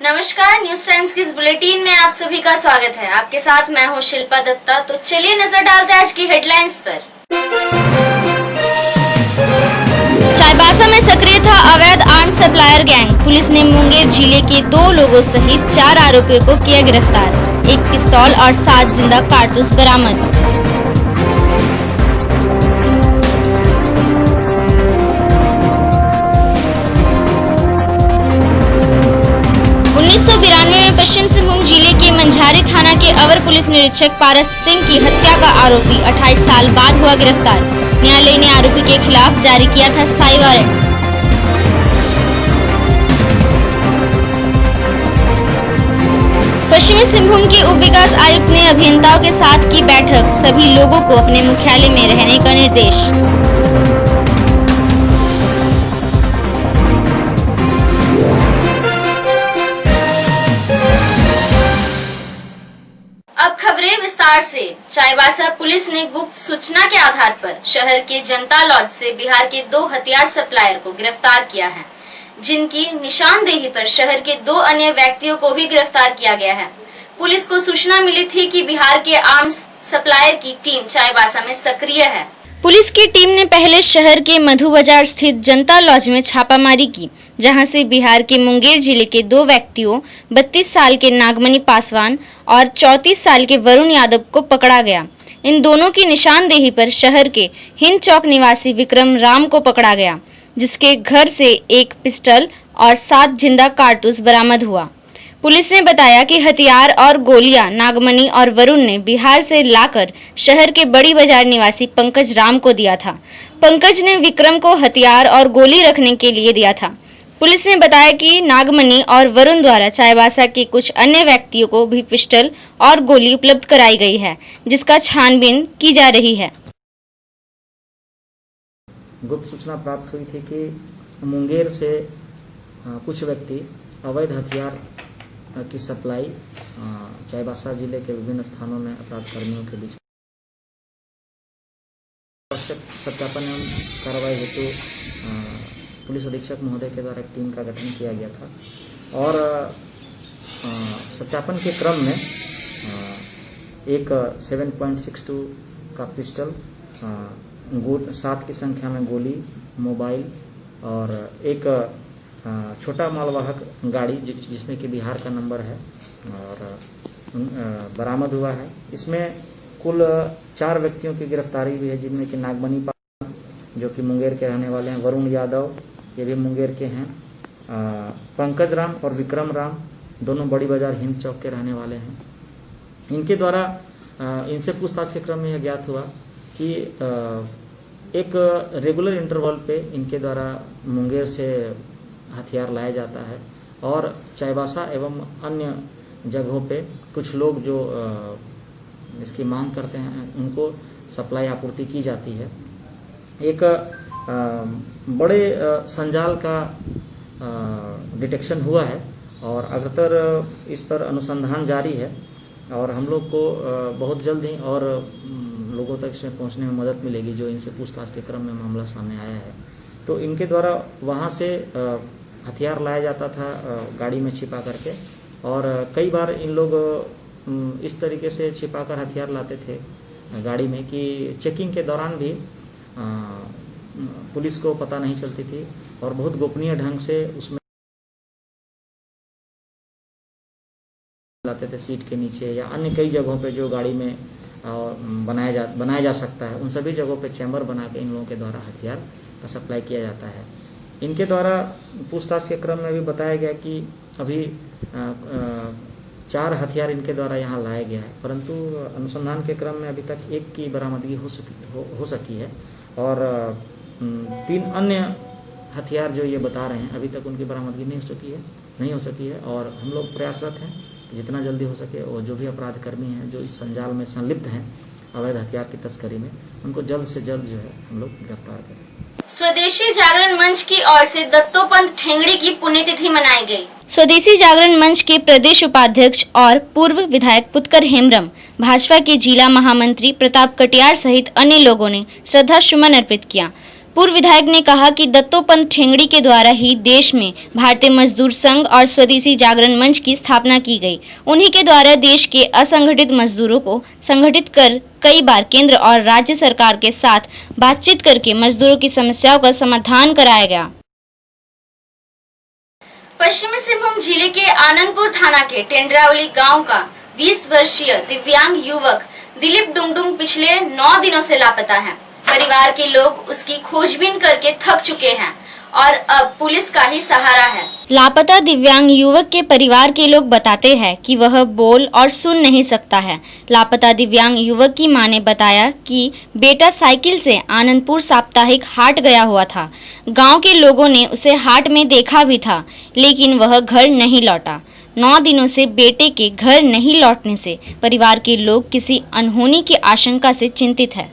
नमस्कार, news times की इस बुलेटिन में आप सभी का स्वागत है। आपके साथ मैं हूं शिल्पा दत्ता। तो चलिए नजर डालते हैं आज की हेडलाइंस पर। चाईबासा में सक्रिय था अवैध आर्म्स सप्लायर गैंग। पुलिस ने मुंगेर जिले के 2 लोगों सहित 4 आरोपियों को किया गिरफ्तार। 1 पिस्तौल और 7 जिंदा कारतूस बरामद। में पश्चिम सिंहभूम जिले के मंझारी थाना के अवर पुलिस निरीक्षक पारस सिंह की हत्या का आरोपी 28 साल बाद हुआ गिरफ्तार। न्यायालय ने आरोपी के खिलाफ जारी किया था स्थायी वारंट। पश्चिमी सिंहभूम के उप विकास आयुक्त ने अभियंताओं के साथ की बैठक। सभी लोगों को अपने मुख्यालय में रहने का निर्देश। अब खबरें विस्तार से। चाईबासा पुलिस ने गुप्त सूचना के आधार पर शहर के जनता लॉज से बिहार के 2 हथियार सप्लायर को गिरफ्तार किया है, जिनकी निशानदेही पर शहर के 2 अन्य व्यक्तियों को भी गिरफ्तार किया गया है। पुलिस को सूचना मिली थी कि बिहार के आर्म्स सप्लायर की टीम चाईबासा में सक्रिय है। पुलिस की टीम ने पहले शहर के मधु बाजार स्थित जनता लॉज में छापामारी की, जहां से बिहार के मुंगेर जिले के 2 व्यक्तियों 32 साल के नागमणि पासवान और 34 साल के वरुण यादव को पकड़ा गया। इन दोनों की निशानदेही पर शहर के हिंद चौक निवासी विक्रम राम को पकड़ा गया, जिसके घर से 1 पिस्टल और 7 जिंदा कारतूस बरामद हुआ। पुलिस ने बताया कि हथियार और गोलियां नागमणि और वरुण ने बिहार से लाकर शहर के बड़ी बाजार निवासी पंकज राम को दिया था। पंकज ने विक्रम को हथियार और गोली रखने के लिए दिया था। पुलिस ने बताया कि नागमणि और वरुण द्वारा चाईबासा के कुछ अन्य व्यक्तियों को भी पिस्टल और गोली उपलब्ध कराई गई है, जिसका छानबीन की जा रही है। गुप्त सूचना प्राप्त हुई थी कि मुंगेर से कुछ व्यक्ति अवैध हथियार की सप्लाई चाईबासा जिले के विभिन्न स्थानों में अपराध कर्मियों के बीच सत्यापन एवं कार्रवाई हेतु पुलिस अधीक्षक महोदय के द्वारा एक टीम का गठन किया गया था और सत्यापन के क्रम में एक 7.62 का पिस्टल, 7 की संख्या में गोली, मोबाइल और एक छोटा मालवाहक गाड़ी जिसमें कि बिहार का नंबर है और बरामद हुआ है। इसमें कुल 4 व्यक्तियों की गिरफ्तारी भी है, जिनमें कि नागमणि पासवान जो कि मुंगेर के रहने वाले हैं, वरुण यादव ये भी मुंगेर के हैं, पंकज राम और विक्रम राम दोनों बड़ी बाजार हिंद चौक के रहने वाले हैं। इनके द्वारा इनसे पूछताछ के क्रम में यह ज्ञात हुआ कि एक रेगुलर इंटरवल पे इनके द्वारा मुंगेर से हथियार लाया जाता है और चाईबासा एवं अन्य जगहों पे कुछ लोग जो इसकी मांग करते हैं उनको सप्लाई आपूर्ति की जाती है। एक बड़े संजाल का डिटेक्शन हुआ है और अग्रतर इस पर अनुसंधान जारी है और हम लोग को बहुत जल्द ही और लोगों तक इसमें पहुंचने में मदद मिलेगी, जो इनसे पूछताछ के क्रम में मामला सामने आया है। तो इनके द्वारा वहां से हथियार लाया जाता था गाड़ी में छिपा करके और कई बार इन लोग इस तरीके से छिपाकर हथियार लाते थे गाड़ी में कि चेकिंग के दौरान भी पुलिस को पता नहीं चलती थी और बहुत गोपनीय ढंग से उसमें लाते थे सीट के नीचे या अन्य कई जगहों पे जो गाड़ी में बनाया जा सकता है, उन सभी जगहों पे चैम्बर बना के इन लोगों के द्वारा हथियार का सप्लाई किया जाता है। इनके द्वारा पूछताछ के क्रम में भी बताया गया कि अभी 4 हथियार इनके द्वारा यहाँ लाया गया है, परंतु अनुसंधान के क्रम में अभी तक 1 की बरामदगी हो सकी है और 3 अन्य हथियार जो ये बता रहे हैं अभी तक उनकी बरामदगी नहीं हो सकी है और हम लोग प्रयासरत हैं कि जितना जल्दी हो सके और जो भी अपराध कर्मी हैं जो इस संजाल में संलिप्त हैं अवैध हथियार की तस्करी में, उनको जल्द से जल्द जो है हम लोग गिरफ्तार करें। स्वदेशी जागरण मंच की ओर से दत्तोपंत ठेंगड़ी की पुण्यतिथि मनाई गई। स्वदेशी जागरण मंच के प्रदेश उपाध्यक्ष और पूर्व विधायक पुत्कर हेम्ब्रम, भाजपा के जिला महामंत्री प्रताप कटियार सहित अन्य लोगों ने श्रद्धा सुमन अर्पित किया। पूर्व विधायक ने कहा कि दत्तोपंत ठेंगड़ी के द्वारा ही देश में भारतीय मजदूर संघ और स्वदेशी जागरण मंच की स्थापना की गई। उन्हीं के द्वारा देश के असंगठित मजदूरों को संगठित कर कई बार केंद्र और राज्य सरकार के साथ बातचीत करके मजदूरों की समस्याओं का समाधान कराया गया। पश्चिमी सिंहभूम जिले के आनंदपुर थाना के टेंडरावली गांव का 20 वर्षीय दिव्यांग युवक दिलीप डुंगडुंग पिछले 9 दिनों से लापता है। परिवार के लोग उसकी खोजबीन करके थक चुके हैं और अब पुलिस का ही सहारा है। लापता दिव्यांग युवक के परिवार के लोग बताते हैं कि वह बोल और सुन नहीं सकता है। लापता दिव्यांग युवक की मां ने बताया कि बेटा साइकिल से आनंदपुर साप्ताहिक हाट गया हुआ था। गांव के लोगों ने उसे हाट में देखा भी था, लेकिन वह घर नहीं लौटा। 9 दिनों से बेटे के घर नहीं लौटने से परिवार के लोग किसी अनहोनी की आशंका से चिंतित है।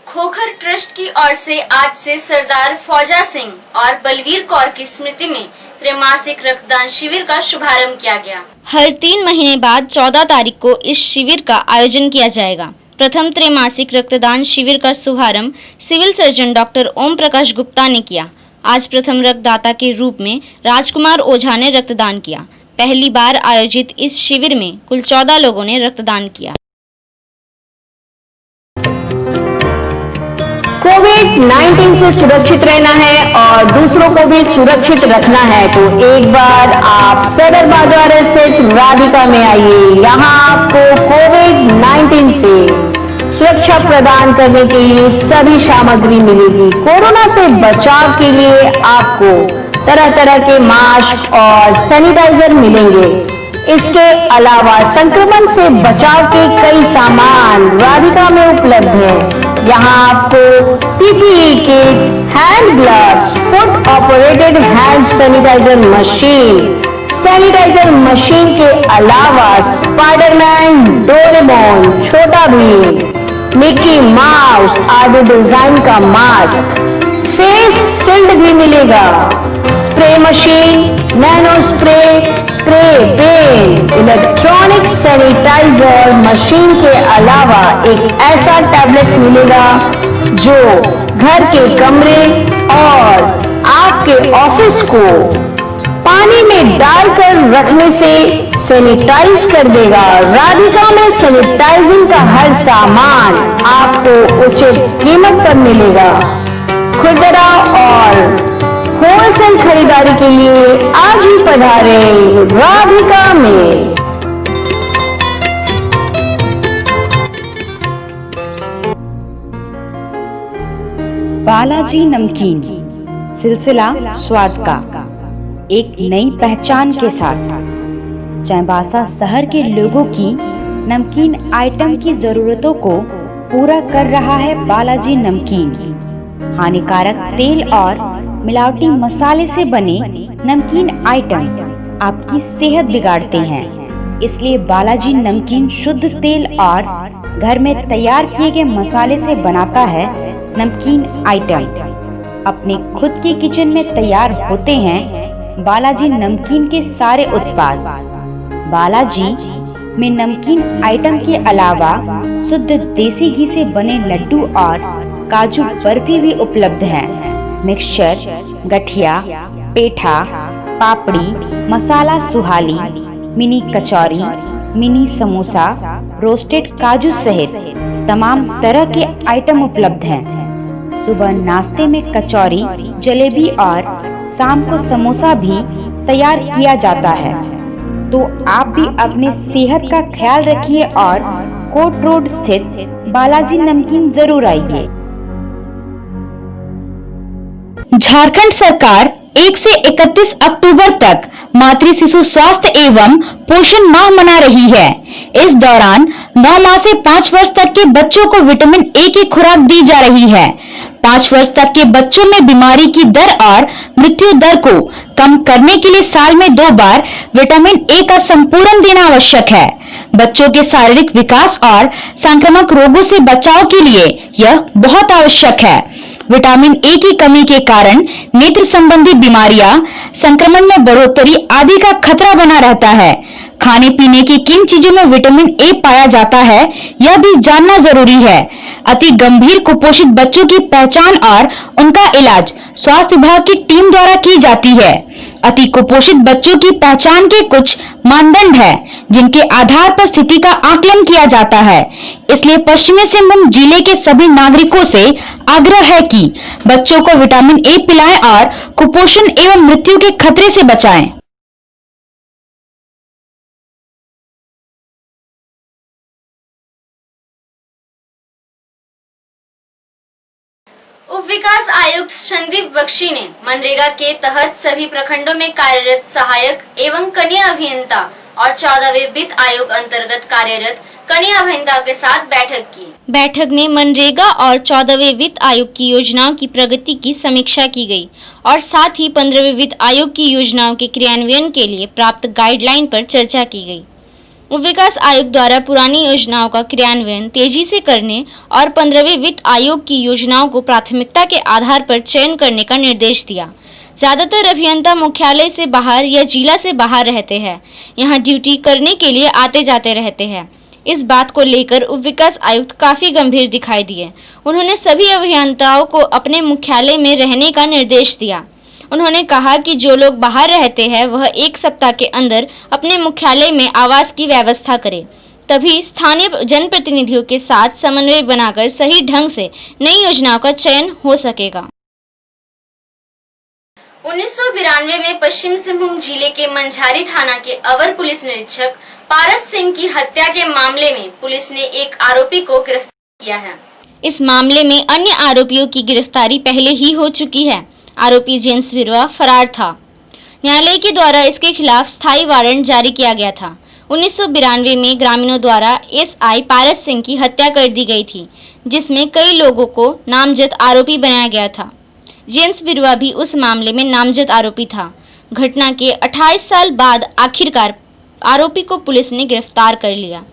खोखर ट्रस्ट की ओर से आज से सरदार फौजा सिंह और बलवीर कौर की स्मृति में त्रैमासिक रक्तदान शिविर का शुभारंभ किया गया। हर 3 महीने बाद 14 तारीख को इस शिविर का आयोजन किया जाएगा। प्रथम त्रैमासिक रक्तदान शिविर का शुभारंभ civil surgeon doctor Om Prakash Gupta ने किया। आज प्रथम रक्तदाता के रूप में राजकुमार ओझा ने रक्तदान किया। पहली बार आयोजित इस शिविर में कुल 14 लोगों ने रक्तदान किया। कोविड-19 से सुरक्षित रहना है और दूसरों को भी सुरक्षित रखना है तो एक बार आप सदर बाजार स्थित राधिका में आइए। यहाँ आपको कोविड-19 से सुरक्षा प्रदान करने के लिए सभी सामग्री मिलेगी। कोरोना से बचाव के लिए आपको तरह तरह के मास्क और सैनिटाइजर मिलेंगे। इसके अलावा संक्रमण से बचाव के कई सामान राधिका में उपलब्ध हैं। यहाँ आपको PPE kit, hand gloves, foot operated hand sanitizer machine के अलावा Spiderman, Doraemon, Chhota Bheem, Mickey Mouse आदि डिजाइन का मास्क, फेस शील्ड भी मिलेगा। Spray machine, nano spray, pen, electronic sanitizer machine के अलावा एक ऐसा टैबलेट मिलेगा जो घर के कमरे और आपके ऑफिस को पानी में डालकर रखने से सैनिटाइज कर देगा। राधिका में सैनिटाइजिंग का हर सामान आपको उचित कीमत पर मिलेगा। खुदरा और होलसेल खरीदारी के लिए आज ही पधारे राधिका में। बालाजी नमकीन सिलसिला स्वाद का एक नई पहचान के साथ चाईबासा शहर के लोगों की नमकीन आइटम की जरूरतों को पूरा कर रहा है बालाजी नमकीन। हानिकारक तेल और मिलावटी मसाले से बने नमकीन आइटम आपकी सेहत बिगाड़ते हैं, इसलिए बालाजी नमकीन शुद्ध तेल और घर में तैयार किए गए मसाले से बनाता है नमकीन आइटम। अपने खुद के किचन में तैयार होते हैं बालाजी नमकीन के सारे उत्पाद। बालाजी में नमकीन आइटम के अलावा शुद्ध देसी घी से बने लड्डू और काजू बर्फी भी उपलब्ध है। मिक्सचर, गठिया, पेठा, पापड़ी, मसाला सुहाली, मिनी कचौरी, मिनी समोसा, रोस्टेड काजू सहित तमाम तरह के आइटम उपलब्ध हैं। सुबह नाश्ते में कचौरी, जलेबी और शाम को समोसा भी तैयार किया जाता है। तो आप भी अपने सेहत का ख्याल रखिए और कोट रोड स्थित बालाजी नमकीन जरूर आइए। झारखंड सरकार 1 से 31 अक्टूबर तक मातृ शिशु स्वास्थ्य एवं पोषण माह मना रही है। इस दौरान 9 माह से 5 वर्ष तक के बच्चों को विटामिन ए की खुराक दी जा रही है। 5 वर्ष तक के बच्चों में बीमारी की दर और मृत्यु दर को कम करने के लिए साल में 2 बार विटामिन ए का संपूर्ण देना आवश्यक है। बच्चों के शारीरिक विकास और संक्रामक रोगों से बचाव के लिए यह बहुत आवश्यक है। विटामिन ए की कमी के कारण नेत्र संबंधी बीमारियां, संक्रमण में बढ़ोतरी आदि का खतरा बना रहता है। खाने पीने की किन चीजों में विटामिन ए पाया जाता है, यह भी जानना जरूरी है। अति गंभीर कुपोषित बच्चों की पहचान और उनका इलाज स्वास्थ्य विभाग की टीम द्वारा की जाती है। अति कुपोषित बच्चों की पहचान के कुछ मानदंड है, जिनके आधार पर स्थिति का आकलन किया जाता है। इसलिए पश्चिमी सिंहभूम जिले के सभी नागरिकों से आग्रह है कि बच्चों को विटामिन ए पिलाएं और कुपोषण एवं मृत्यु के खतरे से बचाएं। उप विकास आयुक्त संदीप बख्शी ने मनरेगा के तहत सभी प्रखंडों में कार्यरत सहायक एवं कनीय अभियंता और 14वें वित्त आयोग अंतर्गत कार्यरत कनीय अभियंता के साथ बैठक की। बैठक में मनरेगा और 14वें वित्त आयोग की योजनाओं की प्रगति की समीक्षा की गई और साथ ही 15वें वित्त आयोग की योजनाओं के क्रियान्वयन के लिए प्राप्त गाइडलाइन पर चर्चा की गई। उप विकास आयोग द्वारा पुरानी योजनाओं का क्रियान्वयन तेजी से करने और 15वें वित्त आयोग की योजनाओं को प्राथमिकता के आधार पर चयन करने का निर्देश दिया। ज्यादातर अभियंता मुख्यालय से बाहर या जिला से बाहर रहते हैं, यहाँ ड्यूटी करने के लिए आते जाते रहते हैं। इस बात को लेकर उप विकास आयुक्त काफी गंभीर दिखाई दिए। उन्होंने सभी अभियंताओं को अपने मुख्यालय में रहने का निर्देश दिया। उन्होंने कहा कि जो लोग बाहर रहते हैं वह 1 सप्ताह के अंदर अपने मुख्यालय में आवास की व्यवस्था करें, तभी स्थानीय जनप्रतिनिधियों के साथ समन्वय बनाकर सही ढंग से नई योजनाओं का चयन हो सकेगा। 1992 में पश्चिम सिंहभूम जिले के मंझारी थाना के अवर पुलिस निरीक्षक पारस सिंह की हत्या के मामले में पुलिस ने एक आरोपी को गिरफ्तार किया है। इस मामले में अन्य आरोपियों की गिरफ्तारी पहले ही हो चुकी है। आरोपी जेम्स बिरवा फरार था। न्यायालय के द्वारा इसके खिलाफ स्थायी वारंट जारी किया गया था। 1992 में ग्रामीणों द्वारा एसआई पारस सिंह की हत्या कर दी गई थी, जिसमें कई लोगों को नामजद आरोपी बनाया गया था। जेम्स बिरवा भी उस मामले में नामजद आरोपी था। घटना के 28 साल बाद आखिरकार आरोपी को पुलिस ने गिरफ्तार कर लिया।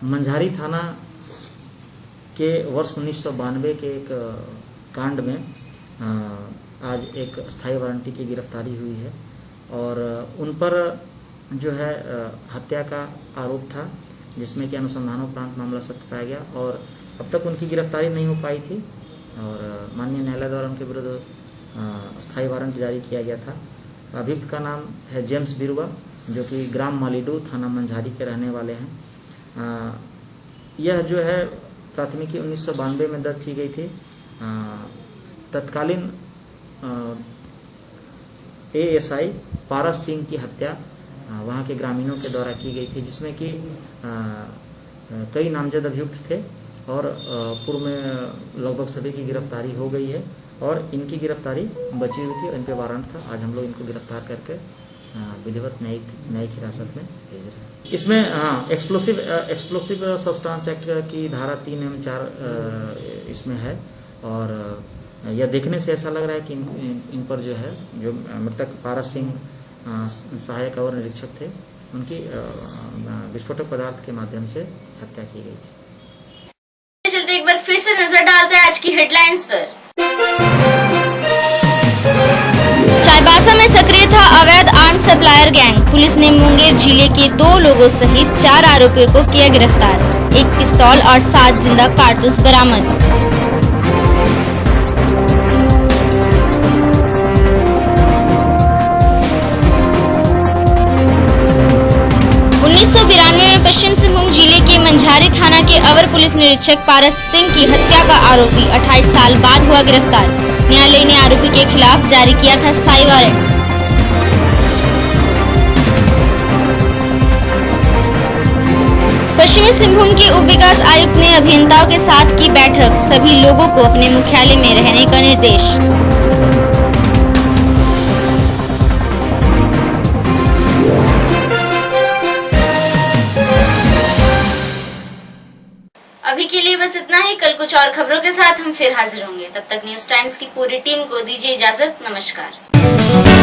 मंझारी थाना के वर्ष 1992 के एक कांड में आज एक स्थायी वारंटी की गिरफ्तारी हुई है और उन पर जो है हत्या का आरोप था, जिसमें कि अनुसंधानोपरांत मामला सत्य पाया गया और अब तक उनकी गिरफ्तारी नहीं हो पाई थी और माननीय न्यायालय द्वारा उनके विरुद्ध स्थायी वारंट जारी किया गया था। अभियुक्त का नाम है जेम्स बिरवा, जो कि ग्राम मालीडू थाना मंझारी के रहने वाले हैं। यह जो है प्राथमिकी 1992 में दर्ज की गई थी। तत्कालीन एएसआई पारस सिंह की हत्या वहां के ग्रामीणों के द्वारा की गई थी, जिसमें कि कई नामजद अभियुक्त थे और पूर्व में लगभग सभी की गिरफ्तारी हो गई है और इनकी गिरफ्तारी बची हुई थी और इन पे वारंट था। आज हम लोग इनको गिरफ्तार करके विधिवत न्यायिक हिरासत में भेज रहे हैं। इसमें एक्सप्लोसिव सब्सटेंस एक्ट की धारा 3 एवं 4 इसमें है और यह देखने से ऐसा लग रहा है कि इन पर जो है जो मृतक पारस सिंह सहायक अवर निरीक्षक थे, उनकी विस्फोटक पदार्थ के माध्यम से हत्या की गई थी। चलते एक बार फिर से नजर डालते हैं आज की हेडलाइंस पर। चाईबासा में सक्रिय था अवैध आर्म्स सप्लायर गैंग। पुलिस ने मुंगेर जिले के 2 लोगों सहित 4 आरोपियों को किया गिरफ्तार। 1 पिस्तौल और 7 जिंदा कारतूस बरामद। में पश्चिम सिंहभूम जिले के मंझारी थाना के अवर पुलिस निरीक्षक पारस सिंह की हत्या का आरोपी 28 साल बाद हुआ गिरफ्तार। न्यायालय ने आरोपी के खिलाफ जारी किया था स्थायी वारंट। पश्चिमी सिंहभूम के उप विकास आयुक्त ने अभियंताओं के साथ की बैठक। सभी लोगों को अपने मुख्यालय में रहने का निर्देश। अभी के लिए बस इतना ही। कल कुछ और खबरों के साथ हम फिर हाजिर होंगे। तब तक न्यूज टाइम्स की पूरी टीम को दीजिए इजाजत। नमस्कार।